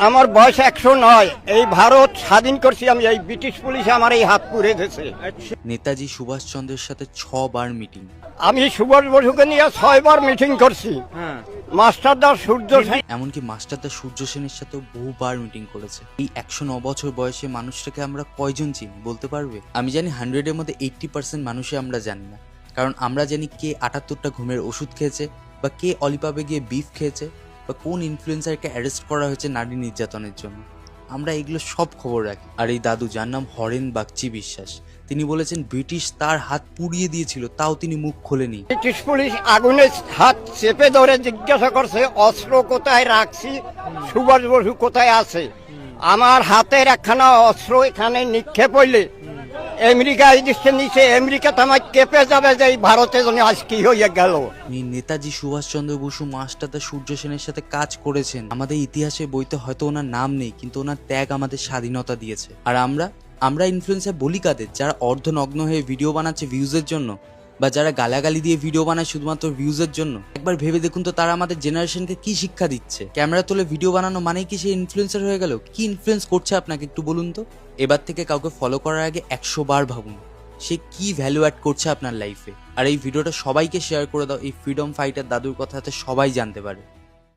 আমার বয়স 109। এই ভারত স্বাধীন করছি আমি, এই ব্রিটিশ পুলিশে আমার এই হাত পুড়ে গেছে। নেতাজি সুভাষচন্দ্রের সাথে 6 বার মিটিং। আমি সুভাষ বসুকে নিয়ে 6 বার মিটিং করছি। মাস্টারদা সূর্য সেন, এমনকি মাস্টারদা সূর্য সেনের সাথেও বহুবার মিটিং করেছে। এই 109 বছর বয়সে মানুষটাকে আমরা কয়জন চিনি বলতে পারবে? আমি জানি 100-এর মধ্যে 80% মানুষই আমরা জানি না। কারণ আমরা জানি কে 78টা ঘুমের ওষুধ খেয়েছে, বা কে অলিপাবে গিয়ে বিফ খেয়েছে, বা কোন ইনফ্লুয়েন্সারকে অ্যারেস্ট করা হয়েছে নারী নির্যাতনের জন্য। আমরা এগুলো সব খবর রাখি। আর এই দাদু, যার নাম হরেন বাগচি বিশ্বাস, তিনি বলেছেন ব্রিটিশ তার হাত পুড়িয়ে দিয়েছিল, তাও তিনি মুখ খোলেনি। ব্রিটিশ পুলিশ আগুনে হাত চেপে ধরে জিজ্ঞাসা করছে অস্ত্র কোথায় রাখছি, সুভাষ বসু কোথায় আছে। আমার হাতের একখানা অস্ত্র এখানে নিক্ষেপ হইলে আমেরিকা এই দেশের নিচে আমেরিকা তোমায় কেঁপে যাবে যে এই ভারতে যেন আজ কি হয়ে গেল। নেতাজি সুভাষচন্দ্র বসু মাস্টারদা সূর্য সেনের সাথে কাজ করেছেন। আমাদের ইতিহাসের বইতে হয়তো ওনার নাম নেই, কিন্তু ওনার ত্যাগ আমাদের স্বাধীনতা দিয়েছে। আর আমরা ইনফ্লুয়েন্সার বলি কাদের? যারা অর্ধনগ্ন হয়ে ভিডিও বানাচ্ছে ভিউজের জন্য, বা যারা গালাগালি দিয়ে ভিডিও বানায় শুধুমাত্র ভিউজের জন্য। একবার ভেবে দেখুন তো, তারা আমাদের জেনারেশনকে কি শিক্ষা দিচ্ছে? ক্যামেরা তুলে ভিডিও বানানো মানেই কি সে ইনফ্লুয়েন্সার হয়ে গেল? কি ইনফ্লুয়েন্স করছে আপনাকে একটু বলুন তো। এবার থেকে কাউকে ফলো করার আগে 100 বার ভাবুন সে কি ভ্যালু অ্যাড করছে আপনার লাইফে। আর এই ভিডিওটা সবাইকে শেয়ার করে দাও, এই ফ্রিডম ফাইটার দাদুর কথা যাতে সবাই জানতে পারে।